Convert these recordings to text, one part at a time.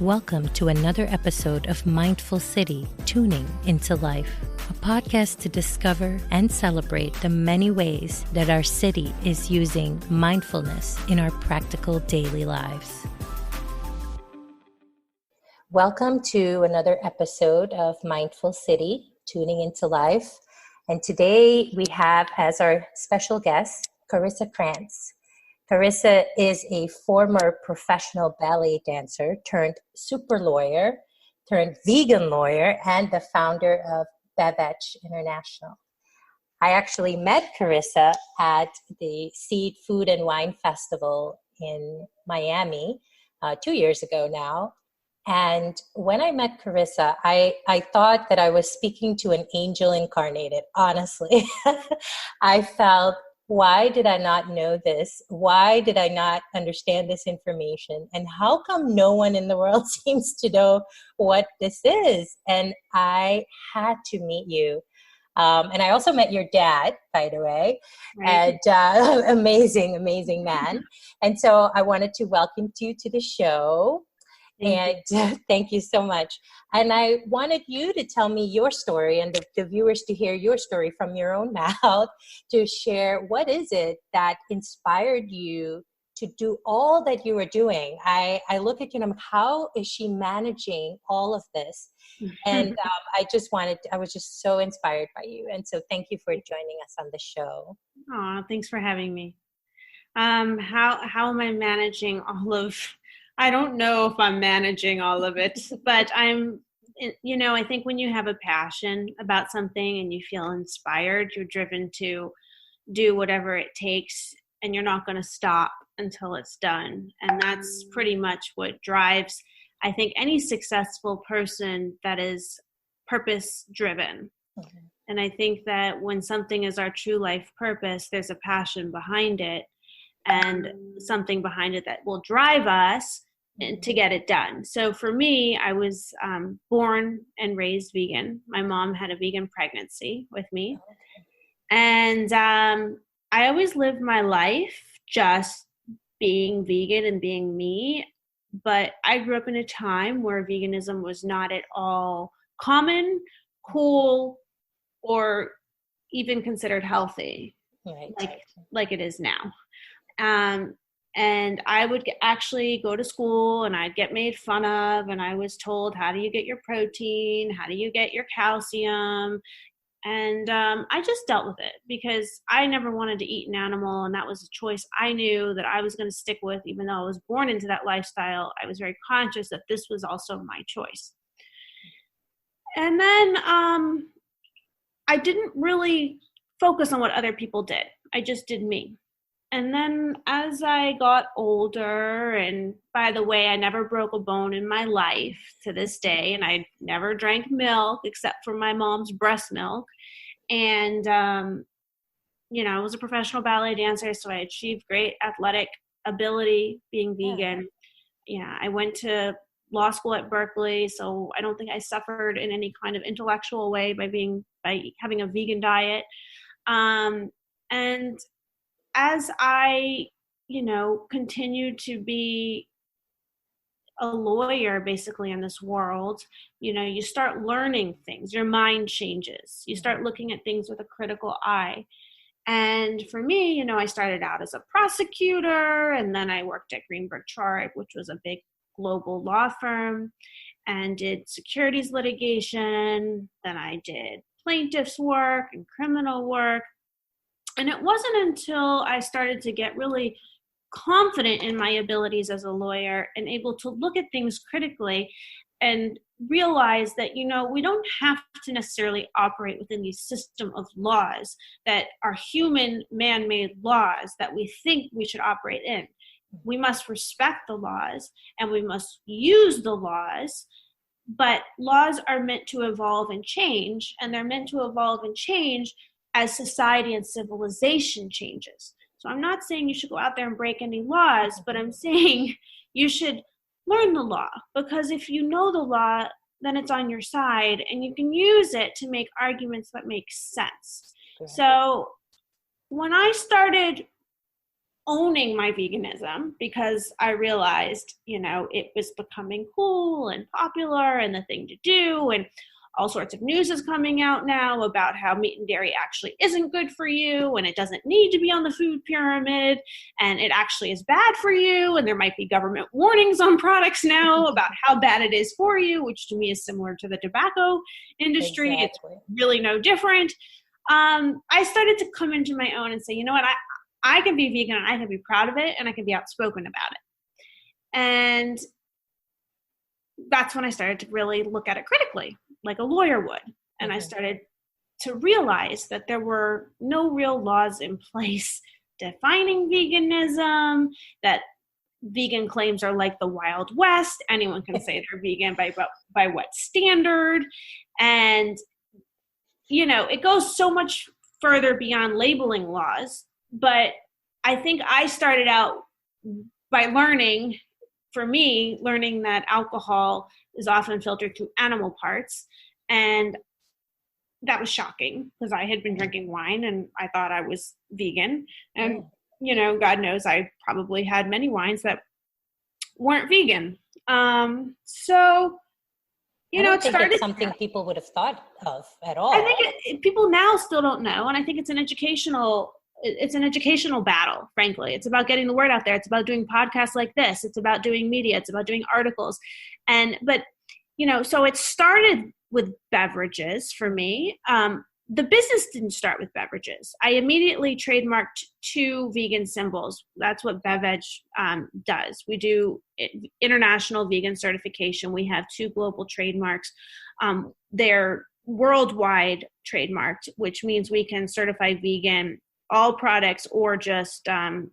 Welcome to another episode of Mindful City, Tuning into Life, a podcast to discover and celebrate the many ways that our city is using mindfulness in our practical daily lives. Welcome to another episode of Mindful City, Tuning into Life. And today we have as our special guest, Carissa Krantz. Carissa is a former professional ballet dancer turned super lawyer, turned vegan lawyer, and the founder of BeVeg International. I actually met Carissa at the Seed Food and Wine Festival in Miami 2 years ago now. And when I met Carissa, I thought that I was speaking to an angel incarnated, honestly. I felt, why did I not know this? Why did I not understand this information? And how come no one in the world seems to know what this is? And I had to meet you. And I also met your dad, by the way, right. And amazing man. And so I wanted to welcome you to the show. Thank you so much. And I wanted you to tell me your story and the viewers to hear your story from your own mouth, to share what is it that inspired you to do all that you were doing. I look at you and I'm, how is she managing all of this? And I was just so inspired by you. And so thank you for joining us on the show. Oh, thanks for having me. How am I managing all of... I don't know if I'm managing all of it, but I think when you have a passion about something and you feel inspired, you're driven to do whatever it takes and you're not going to stop until it's done. And that's pretty much what drives, I think, any successful person that is purpose driven. Okay. And I think that when something is our true life purpose, there's a passion behind it and something behind it that will drive us to get it done. So for me, I was born and raised vegan. My mom had a vegan pregnancy with me. And I always lived my life just being vegan and being me. But I grew up in a time where veganism was not at all common, cool, or even considered healthy, like it is now. And I would actually go to school and I'd get made fun of, and I was told, how do you get your protein? How do you get your calcium? And I just dealt with it because I never wanted to eat an animal, and that was a choice I knew that I was going to stick with. Even though I was born into that lifestyle, I was very conscious that this was also my choice. And then I didn't really focus on what other people did. I just did me. And then as I got older, and by the way, I never broke a bone in my life to this day, and I never drank milk except for my mom's breast milk. And, I was a professional ballet dancer, so I achieved great athletic ability being vegan. Yeah, I went to law school at Berkeley, so I don't think I suffered in any kind of intellectual way by having a vegan diet. And as I, continued to be a lawyer basically in this world, you start learning things. Your mind changes. You start looking at things with a critical eye. And for me, I started out as a prosecutor, and then I worked at Greenberg Traurig, which was a big global law firm, and did securities litigation. Then I did plaintiff's work and criminal work. And it wasn't until I started to get really confident in my abilities as a lawyer and able to look at things critically and realize that, we don't have to necessarily operate within the system of laws that are human man-made laws that we think we should operate in. We must respect the laws and we must use the laws, but laws are meant to evolve and change, and they're meant to evolve and change as society and civilization changes. So I'm not saying you should go out there and break any laws, but I'm saying you should learn the law, because if you know the law, then it's on your side and you can use it to make arguments that make sense. So when I started owning my veganism because I realized, it was becoming cool and popular and the thing to do. And all sorts of news is coming out now about how meat and dairy actually isn't good for you and it doesn't need to be on the food pyramid and it actually is bad for you. And there might be government warnings on products now about how bad it is for you, which to me is similar to the tobacco industry. Exactly. It's really no different. I started to come into my own and say, you know what, I can be vegan and I can be proud of it and I can be outspoken about it. And that's when I started to really look at it critically, like a lawyer would. And I started to realize that there were no real laws in place defining veganism, that vegan claims are like the Wild West. Anyone can say they're vegan by what standard? And, it goes so much further beyond labeling laws. But I think I started out by learning that alcohol is often filtered through animal parts. And that was shocking because I had been drinking wine and I thought I was vegan. And, God knows I probably had many wines that weren't vegan. I don't think it's something people would have thought of at all. I think people now still don't know. And I think it's an educational battle, frankly. It's about getting the word out there. It's about doing podcasts like this. It's about doing media. It's about doing articles. So it started with beverages for me. The business didn't start with beverages. I immediately trademarked 2 vegan symbols. That's what BeVeg does. We do international vegan certification. We have 2 global trademarks. They're worldwide trademarked, which means we can certify vegan all products or just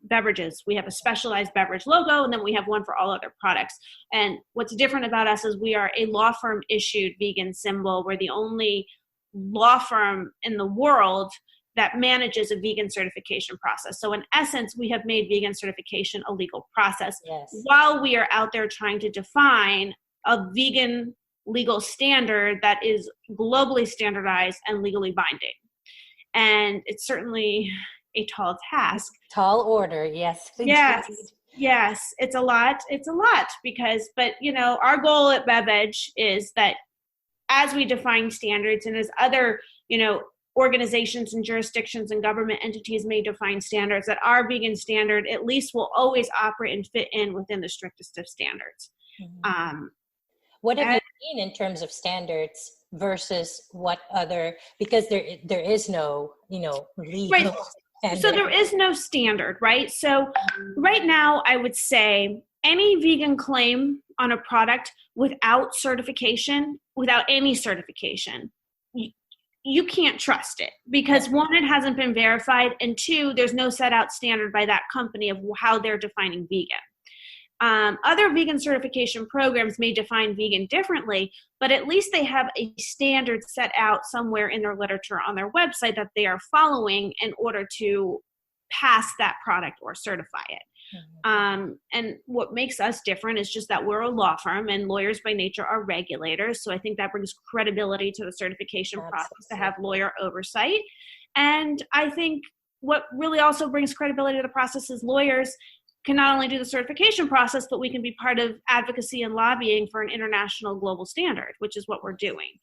beverages. We have a specialized beverage logo, and then we have one for all other products. And what's different about us is we are a law firm issued vegan symbol. We're the only law firm in the world that manages a vegan certification process. So in essence, we have made vegan certification a legal process while we are out there trying to define a vegan legal standard that is globally standardized and legally binding. And it's certainly a tall task. Tall order, yes. Yes, it's a lot. But our goal at BeVeg is that as we define standards and as other, organizations and jurisdictions and government entities may define standards, that our vegan standard at least will always operate and fit in within the strictest of standards. Mm-hmm. What have you seen in terms of standards versus what other, because there is no, legal right. Standard. So there is no standard, right? So right now I would say any vegan claim on a product without any certification, you can't trust it because 1, it hasn't been verified, and 2, there's no set out standard by that company of how they're defining vegan. Other vegan certification programs may define vegan differently, but at least they have a standard set out somewhere in their literature on their website that they are following in order to pass that product or certify it. And what makes us different is just that we're a law firm, and lawyers by nature are regulators. So I think that brings credibility to the certification process to have lawyer oversight. And I think what really also brings credibility to the process is lawyers can not only do the certification process, but we can be part of advocacy and lobbying for an international global standard, which is what we're doing.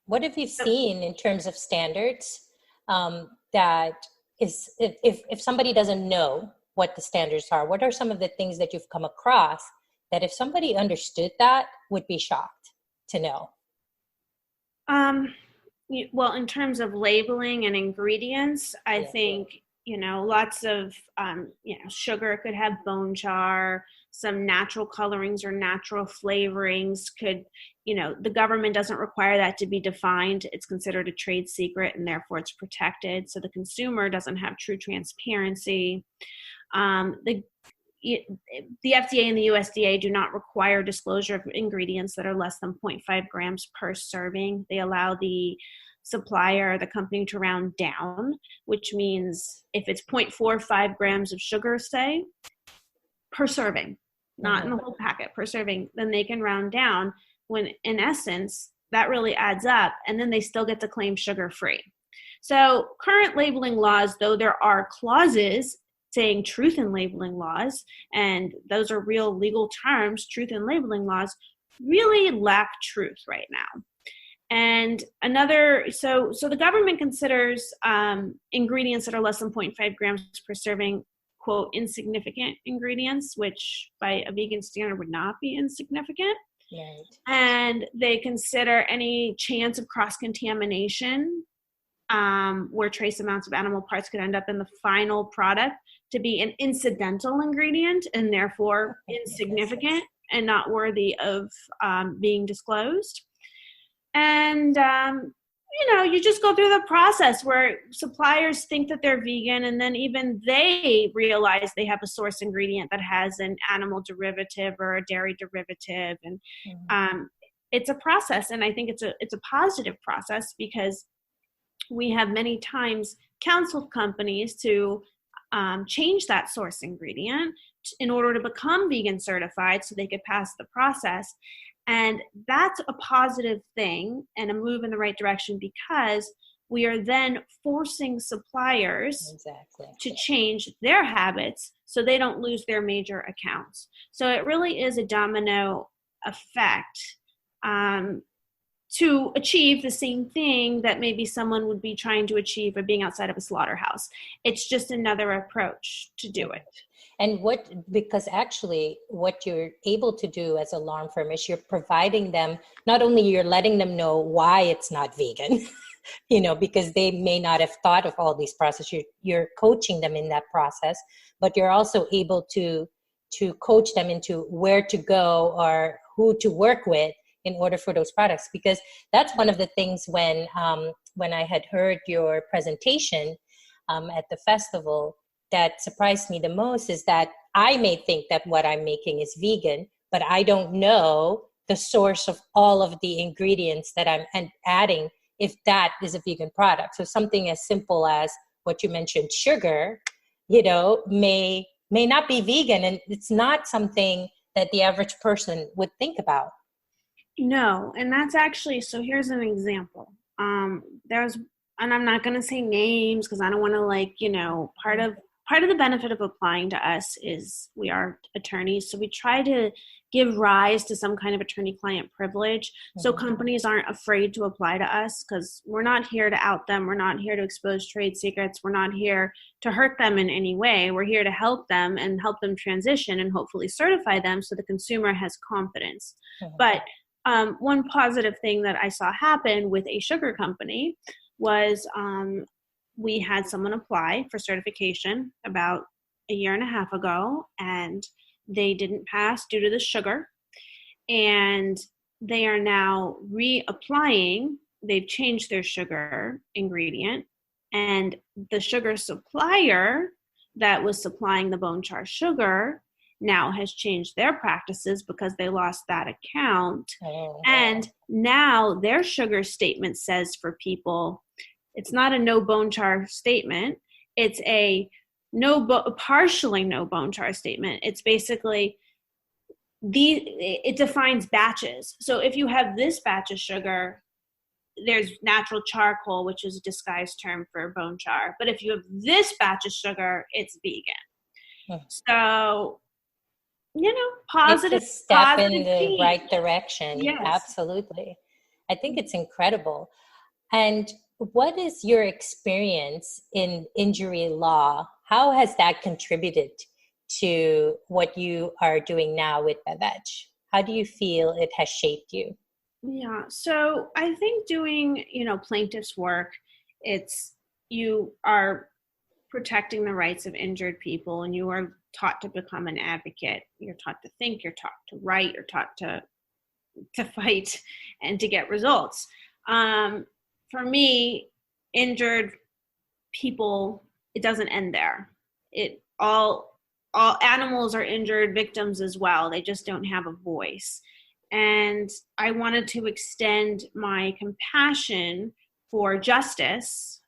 What have you seen in terms of standards that is, if somebody doesn't know what the standards are, what are some of the things that you've come across that if somebody understood that would be shocked to know? Well, in terms of labeling and ingredients, I think, lots of, sugar could have bone char, some natural colorings or natural flavorings could, the government doesn't require that to be defined. It's considered a trade secret and therefore it's protected. So the consumer doesn't have true transparency. The FDA and the USDA do not require disclosure of ingredients that are less than 0.5 grams per serving. They allow the supplier, the company, to round down, which means if it's 0.45 grams of sugar, say, per serving, not in the whole packet, per serving, then they can round down, when in essence, that really adds up, and then they still get to claim sugar-free. So current labeling laws, though there are clauses saying truth in labeling laws, and those are real legal terms, truth in labeling laws, really lack truth right now. And so the government considers ingredients that are less than 0.5 grams per serving, quote, insignificant ingredients, which by a vegan standard would not be insignificant. Right. And they consider any chance of cross-contamination where trace amounts of animal parts could end up in the final product to be an incidental ingredient and therefore insignificant and not worthy of being disclosed. And, you just go through the process where suppliers think that they're vegan, and then even they realize they have a source ingredient that has an animal derivative or a dairy derivative. And it's a process, and I think it's a positive process because we have many times counseled companies to change that source ingredient in order to become vegan certified so they could pass the process. And that's a positive thing and a move in the right direction because we are then forcing suppliers to change their habits so they don't lose their major accounts. So it really is a domino effect to achieve the same thing that maybe someone would be trying to achieve by being outside of a slaughterhouse. It's just another approach to do it. And because actually what you're able to do as a law firm is you're providing them, not only you're letting them know why it's not vegan, because they may not have thought of all these processes. You're coaching them in that process, but you're also able to coach them into where to go or who to work with in order for those products. Because that's one of the things when I had heard your presentation at the festival, that surprised me the most is that I may think that what I'm making is vegan, but I don't know the source of all of the ingredients that I'm adding if that is a vegan product. So something as simple as what you mentioned, sugar, may not be vegan, and it's not something that the average person would think about. No, and that's actually, so here's an example. And I'm not going to say names because I don't want to part of the benefit of applying to us is we are attorneys. So we try to give rise to some kind of attorney-client privilege. So companies aren't afraid to apply to us because we're not here to out them. We're not here to expose trade secrets. We're not here to hurt them in any way. We're here to help them and help them transition and hopefully certify them so the consumer has confidence. But one positive thing that I saw happen with a sugar company was we had someone apply for certification about a year and a half ago, and they didn't pass due to the sugar. And they are now reapplying. They've changed their sugar ingredient, and the sugar supplier that was supplying the bone char sugar now has changed their practices because they lost that account. And now their sugar statement says for people, it's not a no bone char statement. It's a partially no bone char statement. It's basically it defines batches. So if you have this batch of sugar, there's natural charcoal, which is a disguised term for bone char. But if you have this batch of sugar, it's vegan. So, positive. It's a step in the change. right direction. Yes. Absolutely. I think it's incredible. And what is your experience in injury law? How has that contributed to what you are doing now with BeVeg? How do you feel it has shaped you? Yeah, so I think doing, plaintiff's work, you are protecting the rights of injured people, and you are taught to become an advocate. You're taught to think, you're taught to write, you're taught to fight and to get results. For me, injured people, it doesn't end there. All animals are injured victims as well. They just don't have a voice. And I wanted to extend my compassion for justice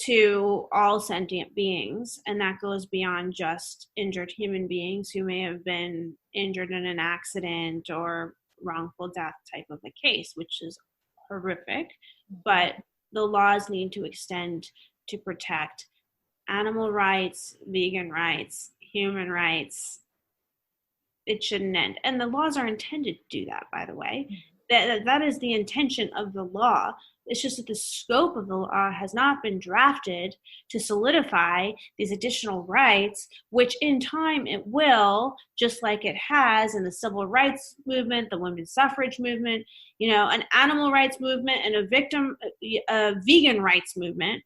to all sentient beings. And that goes beyond just injured human beings who may have been injured in an accident or wrongful death type of a case, which is horrific. But the laws need to extend to protect animal rights, vegan rights, human rights. It shouldn't end. And the laws are intended to do that, by the way. That is the intention of the law. It's just that the scope of the law has not been drafted to solidify these additional rights, which in time it will, just like it has in the civil rights movement, the women's suffrage movement, an animal rights movement, and a vegan rights movement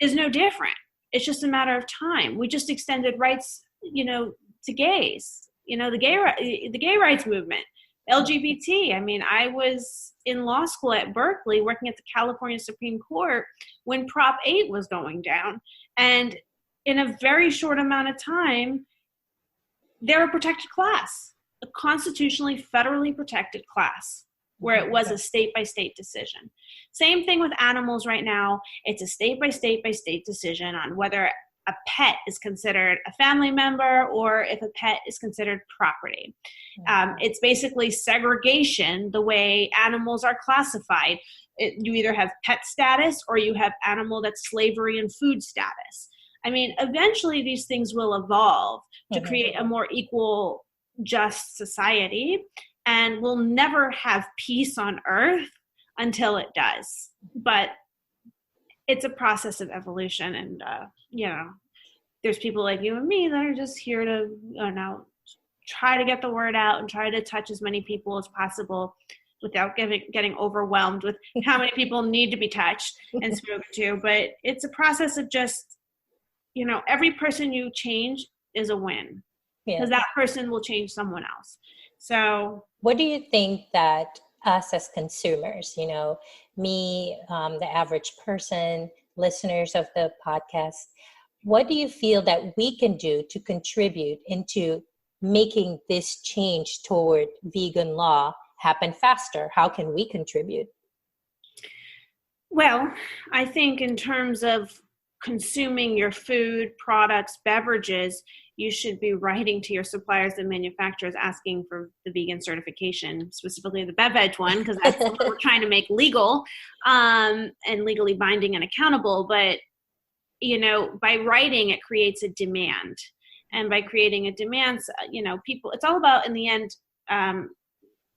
is no different. It's just a matter of time. We just extended rights, to gays, the gay rights movement. LGBT. I mean, I was in law school at Berkeley working at the California Supreme Court when Prop 8 was going down. And in a very short amount of time, they're a protected class, a constitutionally, federally protected class, where it was a state-by-state decision. Same thing with animals right now. It's a state-by-state decision on whether a pet is considered a family member or if a pet is considered property. It's basically segregation, the way animals are classified. You either have pet status or you have animal that's slavery and food status. I mean, eventually these things will evolve to create a more equal, just society, and we'll never have peace on Earth until it does. But it's a process of evolution, and there's people like you and me that are just here to try to get the word out and try to touch as many people as possible without getting overwhelmed with how many people need to be touched and spoken to. But it's a process of just, every person you change is a win, because that person will change someone else. So what do you think that us as consumers, me, the average person, listeners of the podcast, what do you feel that we can do to contribute into making this change toward vegan law happen faster? How can we contribute? Well, I think in terms of consuming your food, products, beverages, you should be writing to your suppliers and manufacturers asking for the vegan certification, specifically the BeVeg one, because that's what we're trying to make legal and legally binding and accountable. But, by writing, it creates a demand. And by creating a demand, people, it's all about, in the end,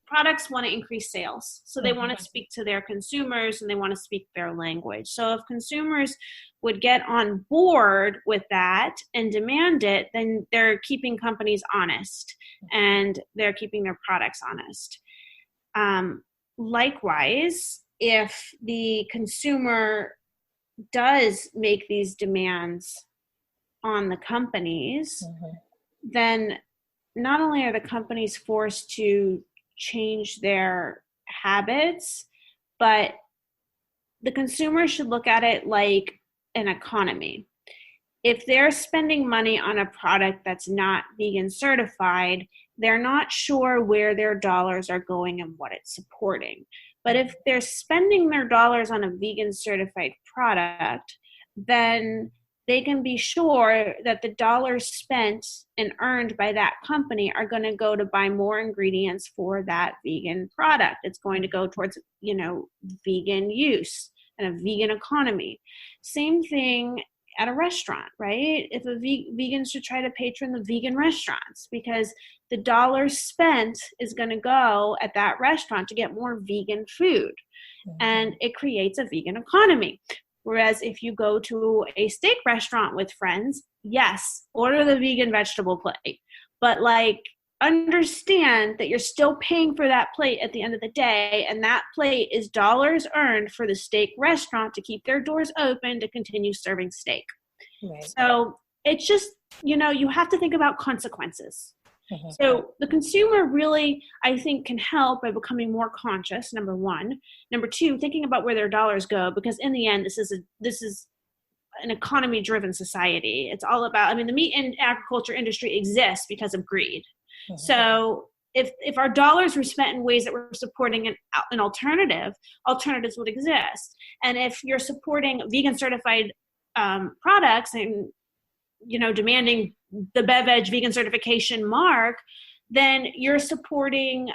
products want to increase sales. So they want to speak to their consumers and they want to speak their language. So if consumers would get on board with that and demand it, then they're keeping companies honest and they're keeping their products honest. Likewise, if the consumer does make these demands on the companies, then not only are the companies forced to change their habits, but the consumer should look at it like an economy. If they're spending money on a product that's not vegan certified, they're not sure where their dollars are going and what it's supporting. But if they're spending their dollars on a vegan certified product, then they can be sure that the dollars spent and earned by that company are going to go to buy more ingredients for that vegan product. It's going to go towards, vegan use and a vegan economy. Same thing at a restaurant, right? If a vegans should try to patron the vegan restaurants, because the dollars spent is going to go at that restaurant to get more vegan food, and it creates a vegan economy. Whereas if you go to a steak restaurant with friends, yes, order the vegan vegetable plate, but understand that you're still paying for that plate at the end of the day, and that plate is dollars earned for the steak restaurant to keep their doors open to continue serving steak. Right. So it's just, you have to think about consequences. So the consumer really, I think, can help by becoming more conscious, number one. Number two, thinking about where their dollars go, because in the end, this is an economy-driven society. It's all about, the meat and agriculture industry exists because of greed. So if our dollars were spent in ways that were supporting an alternative, alternatives would exist. And if you're supporting vegan certified products and, demanding the BeVeg vegan certification mark, then you're supporting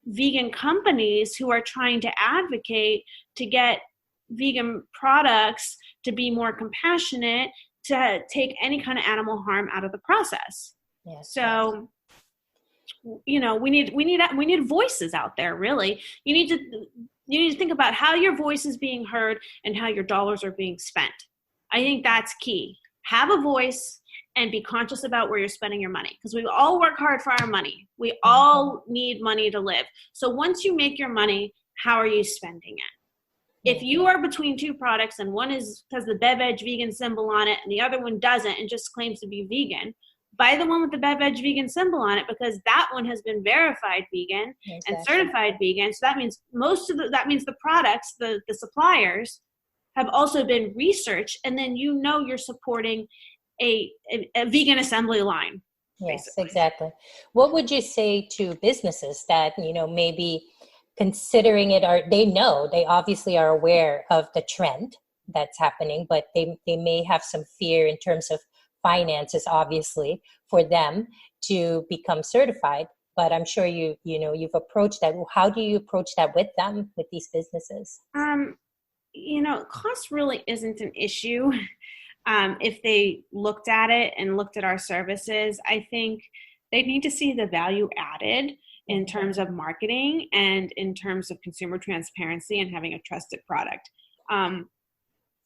vegan companies who are trying to advocate to get vegan products to be more compassionate, to take any kind of animal harm out of the process. Yes. So, you know, we need voices out there, really. You need to think about how your voice is being heard and how your dollars are being spent. I think that's key. Have a voice and be conscious about where you're spending your money, because we all work hard for our money. We all need money to live. So once you make your money, how are you spending it? If you are between two products and one has the BeVeg vegan symbol on it and the other one doesn't and just claims to be vegan, buy the one with the BeVeg vegan symbol on it, because that one has been verified vegan and certified vegan. So that means the products, the suppliers have also been researched, and then you know you're supporting a vegan assembly line. Yes, basically. exactly. What would you say to businesses that, you know, maybe considering it, or they obviously are aware of the trend that's happening, but they may have some fear in terms of finances, obviously, for them to become certified. But I'm sure you've approached that. How do you approach that with them, with these businesses? You know, cost really isn't an issue. If they looked at it and looked at our services, I think they need to see the value added in terms of marketing and in terms of consumer transparency and having a trusted product.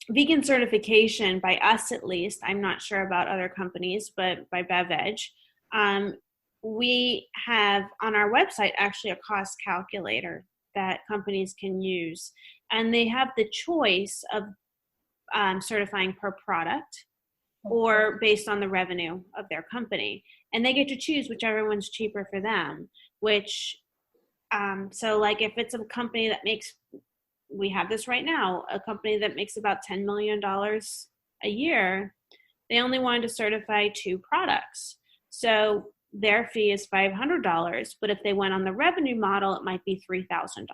Vegan certification, by us at least, I'm not sure about other companies, but by BeVeg, we have on our website actually a cost calculator that companies can use. And they have the choice of certifying per product or based on the revenue of their company. And they get to choose whichever one's cheaper for them, which, so like if it's a company that makes, we have this right now, a company that makes about $10 million a year, they only wanted to certify 2 products. So their fee is $500, but if they went on the revenue model, it might be $3,000.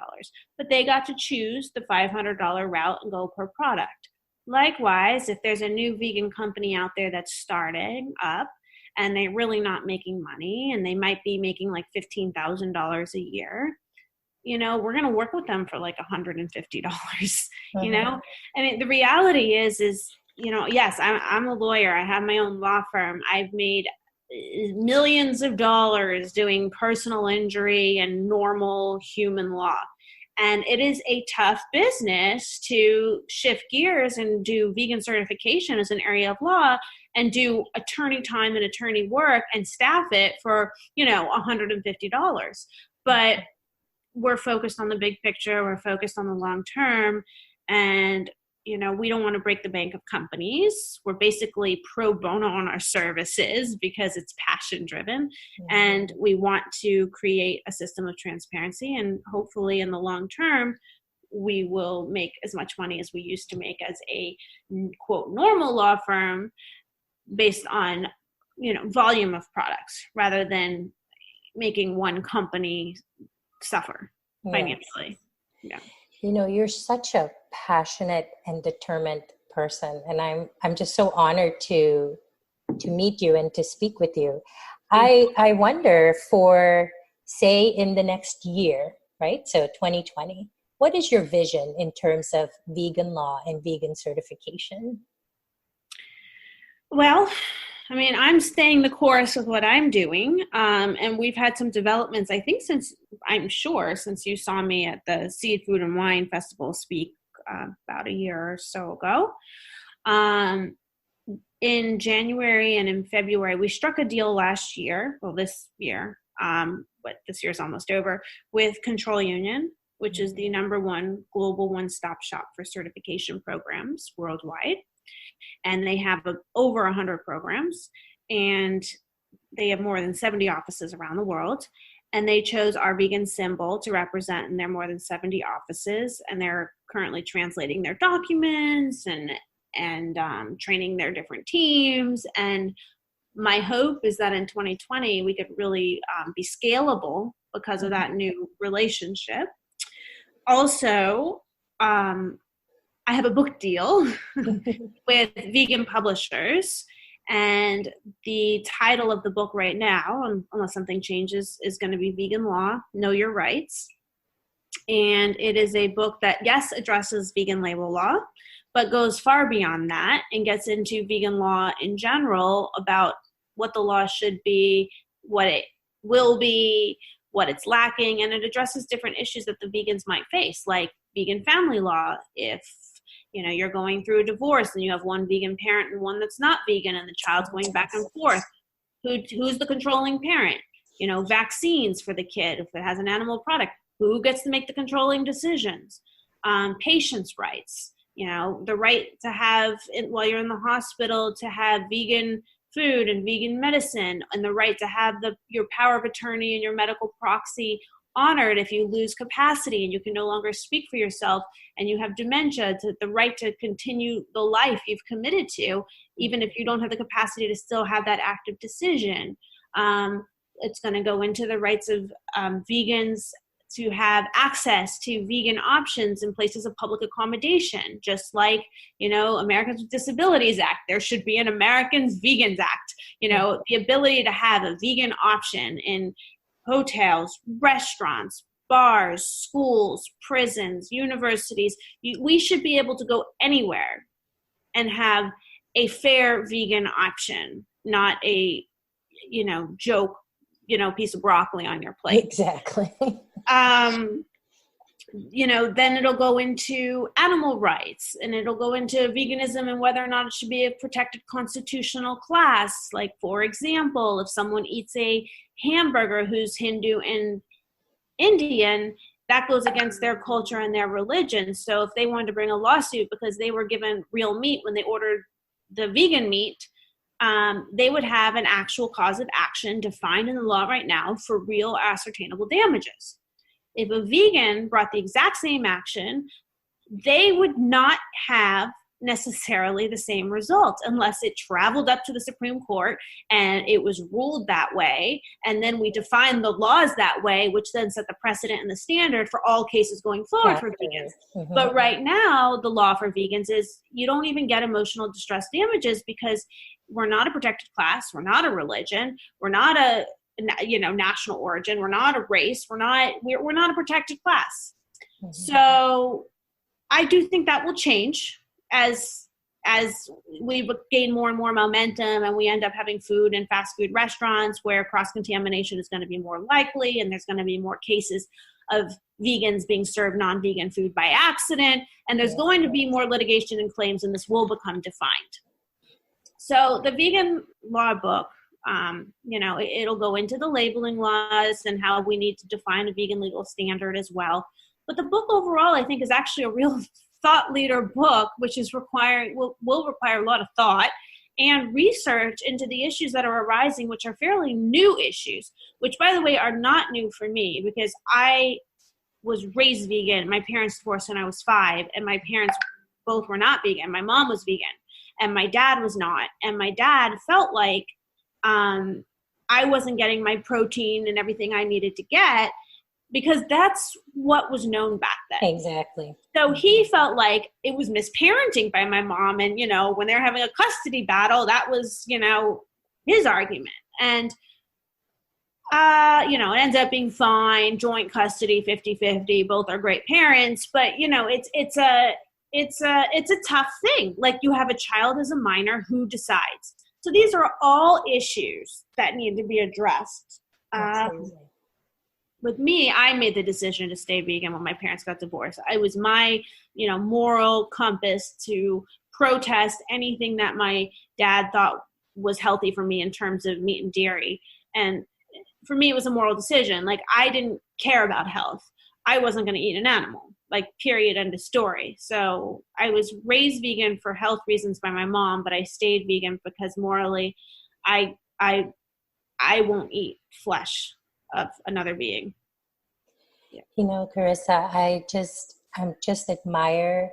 But they got to choose the $500 route and go per product. Likewise, if there's a new vegan company out there that's starting up and they're really not making money and they might be making like $15,000 a year, you know, we're going to work with them for like $150, you know? I mean, the reality is, you know, yes, I'm a lawyer. I have my own law firm. I've made millions of dollars doing personal injury and normal human law. And it is a tough business to shift gears and do vegan certification as an area of law and do attorney time and attorney work and staff it for, you know, $150. But we're focused on the big picture. We're focused on the long term. And, you know, we don't want to break the bank of companies. We're basically pro bono on our services because it's passion driven. And we want to create a system of transparency. And hopefully in the long term, we will make as much money as we used to make as a quote normal law firm based on, you know, volume of products rather than making one company suffer financially. Yeah. You know, you're such a passionate and determined person, and I'm just so honored to meet you and to speak with you. I wonder, for say in the next year, right? So 2020, what is your vision in terms of vegan law and vegan certification? Well, I mean, I'm staying the course with what I'm doing. And we've had some developments, I think, since you saw me at the Seed, Food, and Wine Festival speak about a year or so ago. In January and in February, we struck a deal last year, this year, but this year's almost over, with Control Union, which is the #1 global one-stop shop for certification programs worldwide. And they have over 100 programs, and they have more than 70 offices around the world. And they chose our vegan symbol to represent in their more than 70 offices. And they're currently translating their documents and training their different teams. And my hope is that in 2020, we could really be scalable because of that new relationship. Also, I have a book deal with vegan publishers, and the title of the book right now, unless something changes, is going to be Vegan Law, Know Your Rights. And it is a book that, yes, addresses vegan label law, but goes far beyond that and gets into vegan law in general about what the law should be, what it will be, what it's lacking, and it addresses different issues that the vegans might face, like vegan family law. If you're going through a divorce and you have one vegan parent and one that's not vegan, and the child's going back and forth, who's the controlling parent? Vaccines for the kid if it has an animal product. Who gets to make the controlling decisions? Patients' rights. The right to have, while you're in the hospital, to have vegan food and vegan medicine, and the right to have your power of attorney and your medical proxy honored if you lose capacity and you can no longer speak for yourself and you have dementia, to the right to continue the life you've committed to, even if you don't have the capacity to still have that active decision. It's going to go into the rights of vegans to have access to vegan options in places of public accommodation, just like, Americans with Disabilities Act. There should be an Americans Vegans Act, the ability to have a vegan option in hotels, restaurants, bars, schools, prisons, universities. We should be able to go anywhere and have a fair vegan option, not a, joke, piece of broccoli on your plate. Exactly. Then it'll go into animal rights, and it'll go into veganism and whether or not it should be a protected constitutional class. Like, for example, if someone eats a hamburger who's Hindu and Indian, that goes against their culture and their religion. So if they wanted to bring a lawsuit because they were given real meat when they ordered the vegan meat, they would have an actual cause of action defined in the law right now for real ascertainable damages. If a vegan brought the exact same action, they would not have necessarily the same results unless it traveled up to the Supreme Court and it was ruled that way. And then we define the laws that way, which then set the precedent and the standard for all cases going forward for vegans. Mm-hmm. But right now, the law for vegans is you don't even get emotional distress damages because we're not a protected class. We're not a religion. We're not a national origin. We're not a race. We're not a protected class. Mm-hmm. So I do think that will change as we gain more and more momentum and we end up having food in fast food restaurants where cross-contamination is going to be more likely, and there's going to be more cases of vegans being served non-vegan food by accident, and there's going to be more litigation and claims, and this will become defined. So the vegan law book, it'll go into the labeling laws and how we need to define a vegan legal standard as well. But the book overall, I think, is actually a real thought leader book, which is will require a lot of thought and research into the issues that are arising, which are fairly new issues, which, by the way, are not new for me because I was raised vegan. My parents divorced when I was 5, and my parents both were not vegan. My mom was vegan, and my dad was not. And my dad felt like I wasn't getting my protein and everything I needed to get because that's what was known back then. Exactly. So he felt like it was misparenting by my mom. And, when they're having a custody battle, that was, his argument. And, it ends up being fine, joint custody, 50-50, both are great parents. But, it's a tough thing. Like, you have a child as a minor who decides. So these are all issues that need to be addressed. With me, I made the decision to stay vegan when my parents got divorced. It was my, moral compass to protest anything that my dad thought was healthy for me in terms of meat and dairy. And for me, it was a moral decision. Like, I didn't care about health. I wasn't going to eat an animal, like, period, end of story. So I was raised vegan for health reasons by my mom, but I stayed vegan because morally, I won't eat flesh of another being. Yeah. Carissa, I just admire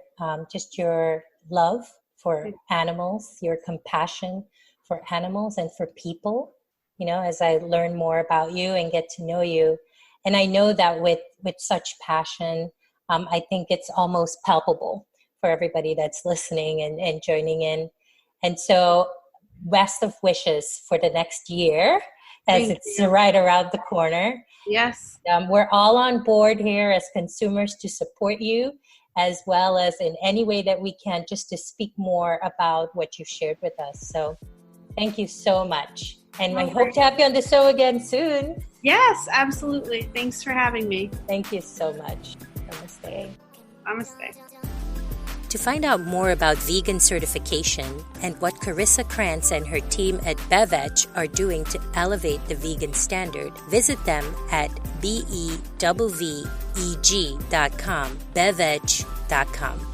just your love for animals, your compassion for animals and for people, as I learn more about you and get to know you. And I know that with such passion, I think it's almost palpable for everybody that's listening and joining in. And so best of wishes for the next year as Thank it's you. right around the corner. Yes. We're all on board here as consumers to support you, as well as in any way that we can, just to speak more about what you shared with us. So thank you so much. And I hope to have you on the show again soon. Yes, absolutely. Thanks for having me. Thank you so much. Namaste. Namaste. To find out more about vegan certification and what Carissa Krantz and her team at BeVeg are doing to elevate the vegan standard, visit them at beveg.com, beveg.com.